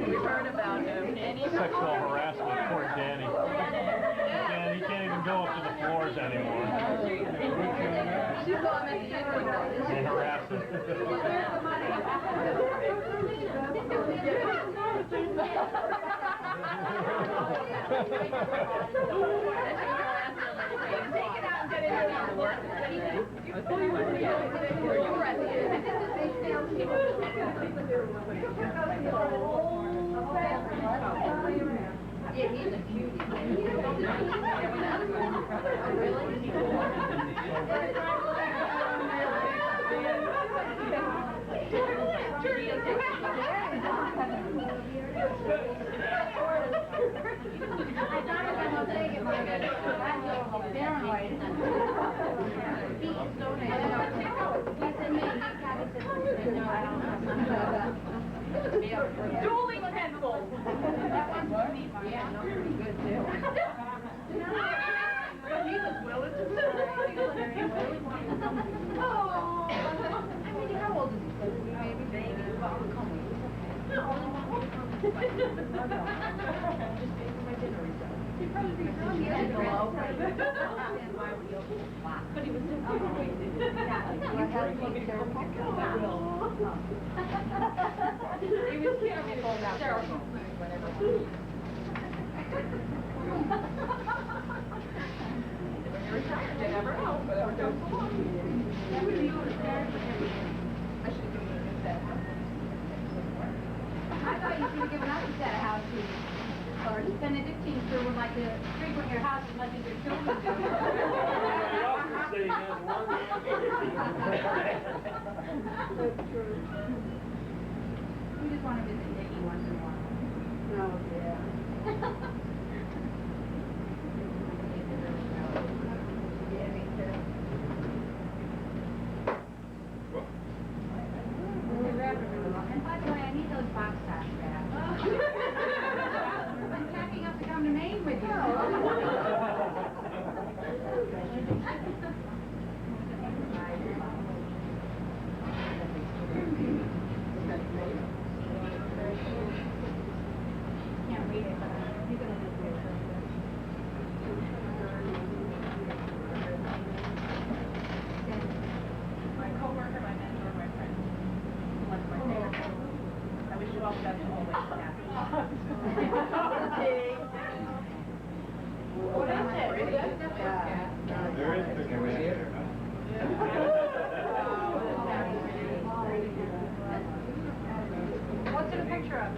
We've heard about him. Sexual harassment, poor Danny. He can't even go up to the floors anymore. She saw him at the end. They harass him. Take it out and get it in the work. You were at the end. Yeah, he's a cutie. Dueling pencils. That one's pretty, yeah, no, pretty good too. But he was willing to say. Oh. How old is he? Maybe baby. He'd probably be young. He had no but he was so he was hysterical whenever when you're retired, you never know, but it goes along. I should give him a set. I thought you should have given us a set of house keys. Or Benedictine sure would like to frequent your house as much as your children do. That's true. We just want to visit Nikki once in a while. Oh, yeah. And by the way, I need those box tops back. I'm packing up to come to Maine with you. Can't read it, but you're gonna do it. My coworker, my mentor, my friend. One of my favorite people. I wish you all the best and always happy. What is it? Is it? There is picture. What's it a picture of?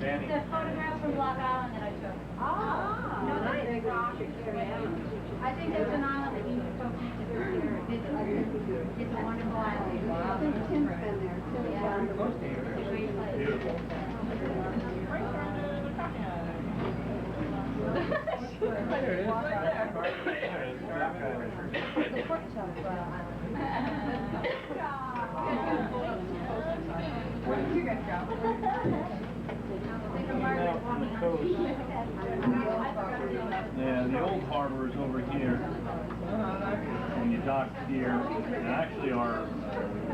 Danny. The photograph from Block Island that I took. Oh, No, nice. that's a rock. I think there's an island that you folks need to visit. It's a wonderful island. I think Tim's been there. Tim's Yeah. been there. It's a great place. Beautiful. The pork chop island. Where did you guys go? Yeah, the old harbor is over here, and you dock here, and actually our,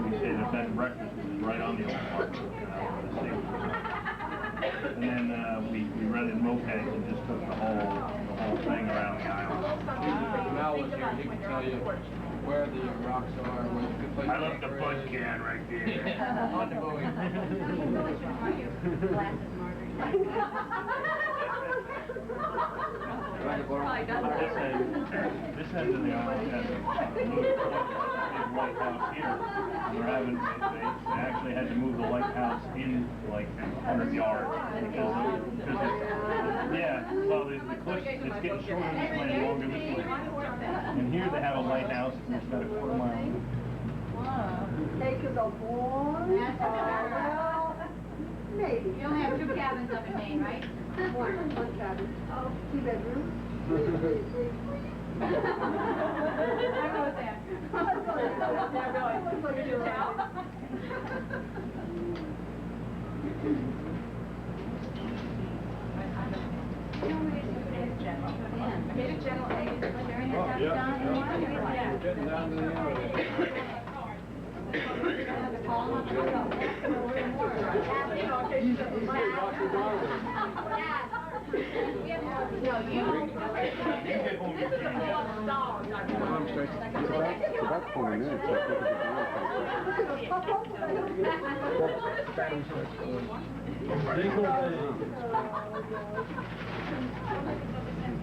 we say the bed and breakfast is right on the old harbor, and then we rented mopeds and just took the whole thing around the island. Mel was here, he can tell you where the rocks are, where the good place. I left the fudge can right there. On the boat. This end of the island has a big lighthouse here. They're having, they actually had to move the lighthouse in like 100 yards because it's, yeah, well, the cliffs, it's getting shorter this way and longer this way. And here they have a lighthouse that's about a quarter mile. Take us a board. Well, maybe. You only have 2 cabins up in Maine, right? One cabin. Oh, 2 bedrooms. I was there. Did you tell? Getting down to the end. It's about 20 minutes.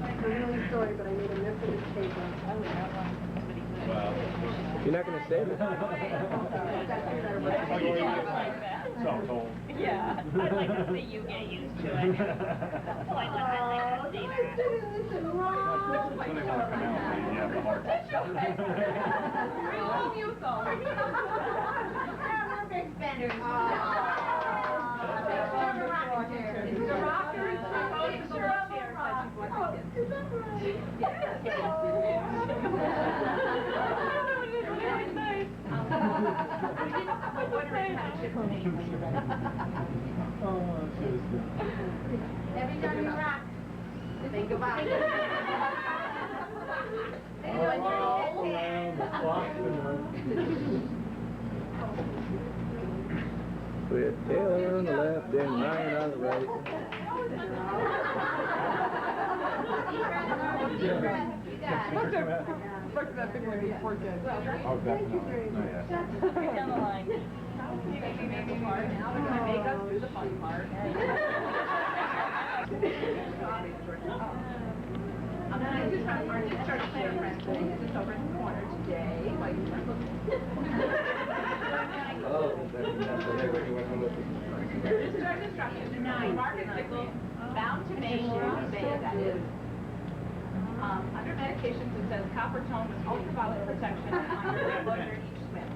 I'm really sorry, but I made a mess of this paper. You're not going to save it? It's all told. Yeah, I'd like to see you get used to it. Oh, I'd like to see that. Listen, Ron. When they want to come out, you have the heart. We love you so. We're big spenders. It's the rockers. Picture of a rock. Oh, is that right? Really nice. Every time you rock, think about it. With Taylor on the left and Ryan on the right. Look at that big one before kids. Oh, definitely. Oh, yeah. Right down the line. You make me make me part. Now they're gonna make us do the fun part. I'm gonna just try to start to share friends. It's over in the corner today. Like, Discharge instructions in 9, market signal, bound to Maine, Bay, that is. Under medications, it says copper tone with ultraviolet protection on your blood each swim.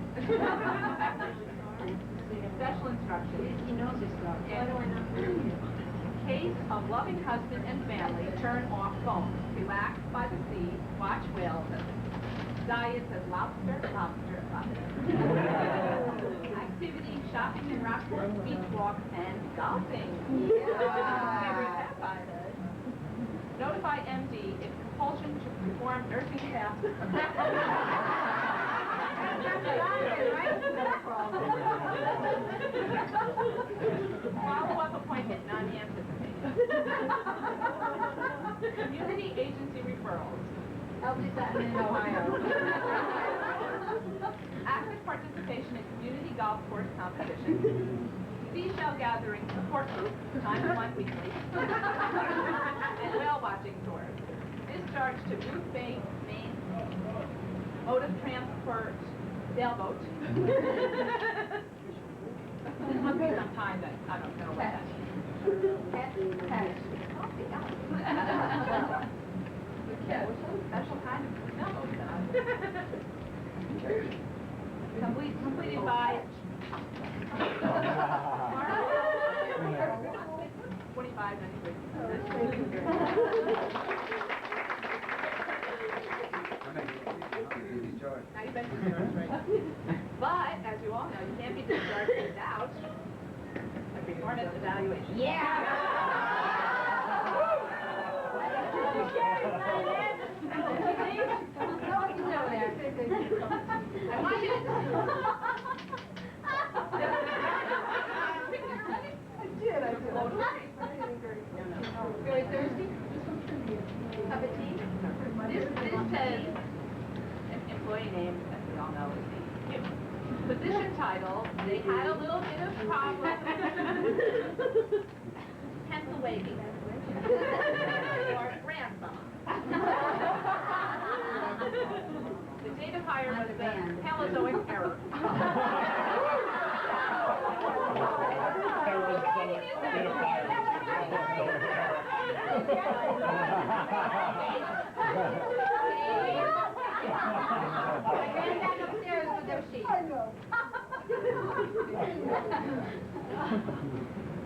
special instructions. He knows his stuff. Why do I not? In case of loving husband and family, turn off phones. Relax by the sea, watch whales. Diet says lobster, lobster, lobster. Activity, shopping in Rockport, beach walks, and golfing. Notify MD if compulsion to perform nursing tasks. Follow-up appointment, non-anticipated. Community agency referrals. I'll do that in Ohio. Active participation in community golf course competitions. Seashell gathering support group, times 1 weekly. And whale watching tours. Discharge to Ruth Bay, Maine. Mode of transport, sailboat. This must be some time that I don't know what that means. Special kind of sailboat. Completed by 25 next week. Now you've been discharged, right? But, as you all know, you can't be discharged without a performance evaluation. I want you to... Very thirsty? Cup of tea? This says, employee name, as we all know, is the position title. They had a little bit of problem. Pencil waving. Or ransom. The date of hire was a Paleozoic error.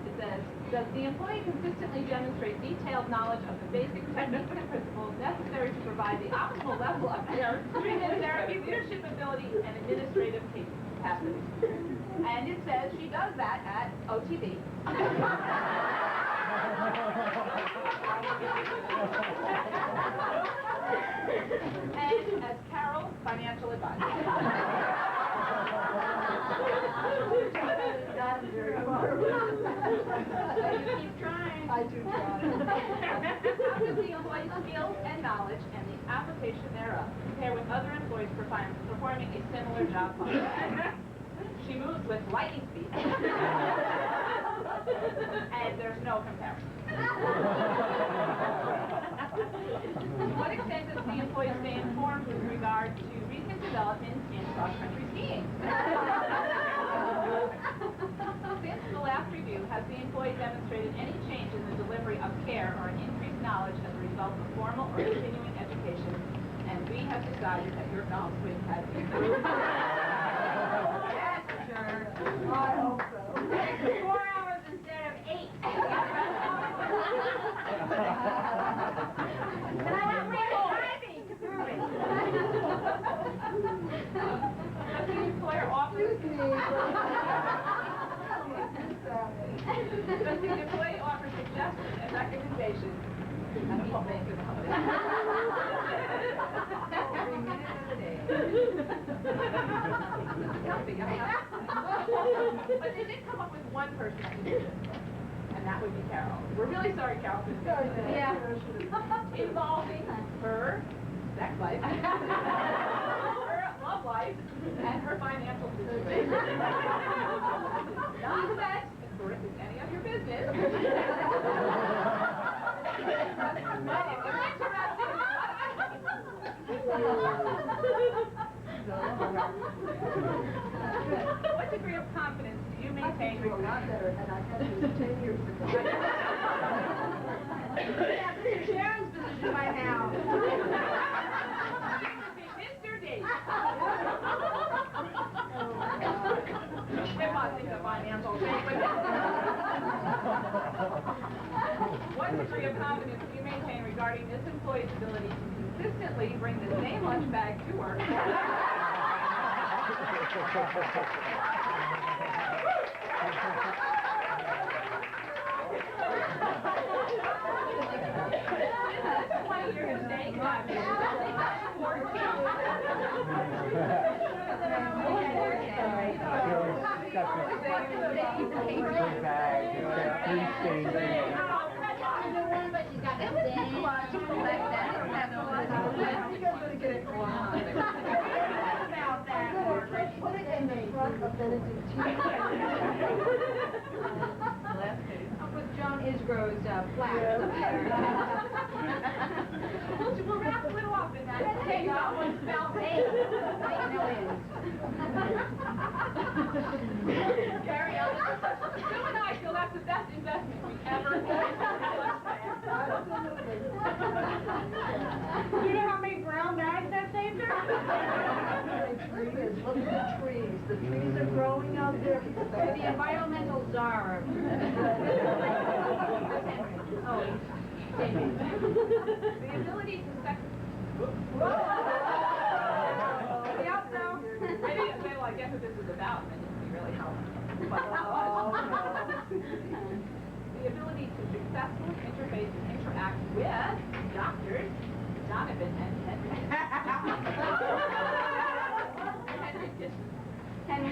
It says, does the employee consistently demonstrate detailed knowledge of the basic techniques and principles necessary to provide the optimal level of care, treatment therapy, leadership ability, and administrative capacity? And it says she does that at OTB. And as Carol, financial advisor. That's very hard. You keep trying. I do try. How does the employee's skills and knowledge and the application thereof compare with other employees performing a similar job function? She moves with lightning speed. And there's no comparison. To what extent does the employee stay informed with regard to recent developments in cross-country skiing? Since the last review, has the employee demonstrated any change in the delivery of care or an increased knowledge as a result of formal or continuing education? And we have decided that your golf swing has improved. Yes, sure. I hope so. 4 hours instead of 8. And I want real timing to prove it. Does the employer offer... Does the employee offer suggestions and recommendations? And he's making them. Every minute of the day. But they did come up with one person to do this, and that would be Carol. We're really sorry, Carol. Yeah. Involving her sex life, her love life, and her financial situation. Not that it's any of your business. But if you're interested, what degree of confidence do you maintain? A lot better, and I had this 10 years ago. Yeah, Sharon's position by now. Mr. D. We're passing the What degree of confidence do you maintain regarding this employee's ability to consistently bring the same lunch bag to work? Put it in the front of Benedictine. I'll put Joan Isgro's flags up there. We'll wrap a little up in that. Hey, that one smells. Hey, no ends. Gary, Sue and I feel that's the best investment we ever made. You know how many brown bags that saved her? Look at the trees. The trees are growing out there. The environmental czar. Oh, the ability to sex. Yeah, so maybe well, I guess what this is about, and it would really help. But, the ability to successfully interface and interact with doctors, Donovan and Henry. Henry Kitchen. And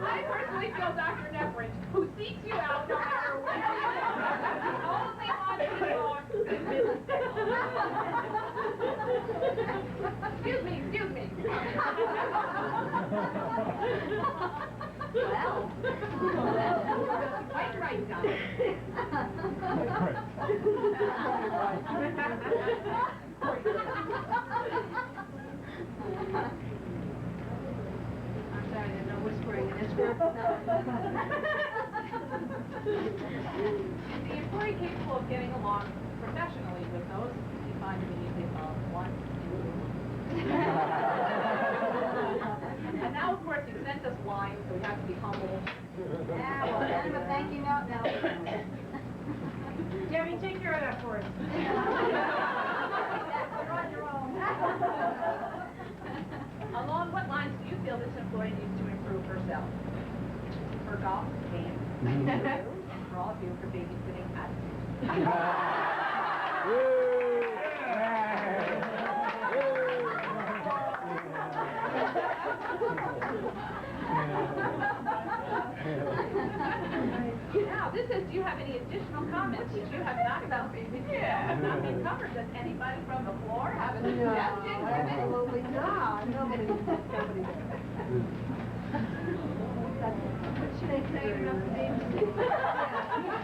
I personally feel Dr. Neferich, who seeks you out no matter where you are, only on his own. Excuse me. Well, Quite right, Donovan. I'm sorry, there's no whispering in this group. Is the employee capable of getting along professionally with those defined immediately above? 1, 2. And now, of course, you sent us lines, so we have to be humble. Yeah, well, send him a thank you note now. Debbie, take care of that for us. You're on your own. Along what lines do you feel this employee needs to improve herself? For golf game, and for all of you for babysitting attitude. Now, this says, do you have any additional comments which you have not about not been covered? Does anybody from the floor have a suggestion? Absolutely not. Nobody. What should I say about the babysitter?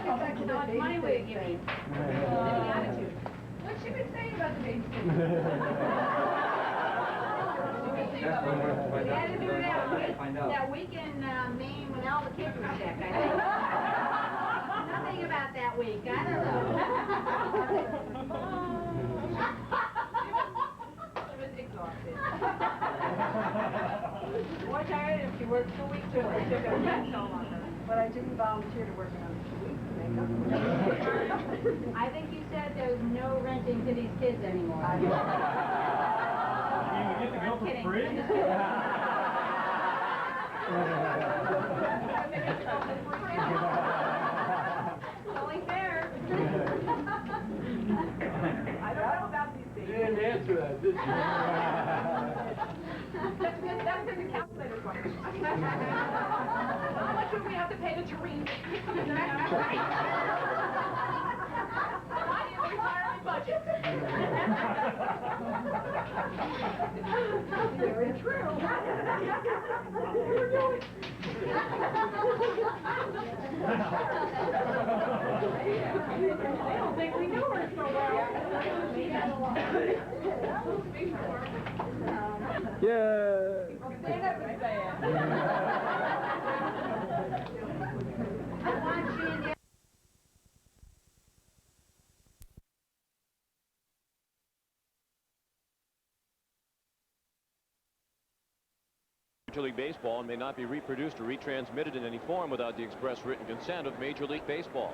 How much money would it give me? Any attitude? What should we say about the babysitter? We had to do that week in Maine when all the kids were sick, I think. Nothing about that week, I don't know. She was exhausted. More tired if she worked 2 weeks too. It took a mental on her. But I didn't volunteer to work another 2 weeks to make up. I think you said there's no renting to these kids anymore. You get to go for Kidding. free? I'm just kidding. It's only fair. I don't know about these things. You didn't answer that, did you? That's good, that's in the calculator one. How much would we have to pay to Teresa? Retirement budget. Very true. They don't think we knew her so well. Yeah. Stand up and say it. Major League Baseball and may not be reproduced or retransmitted in any form without the express written consent of Major League Baseball.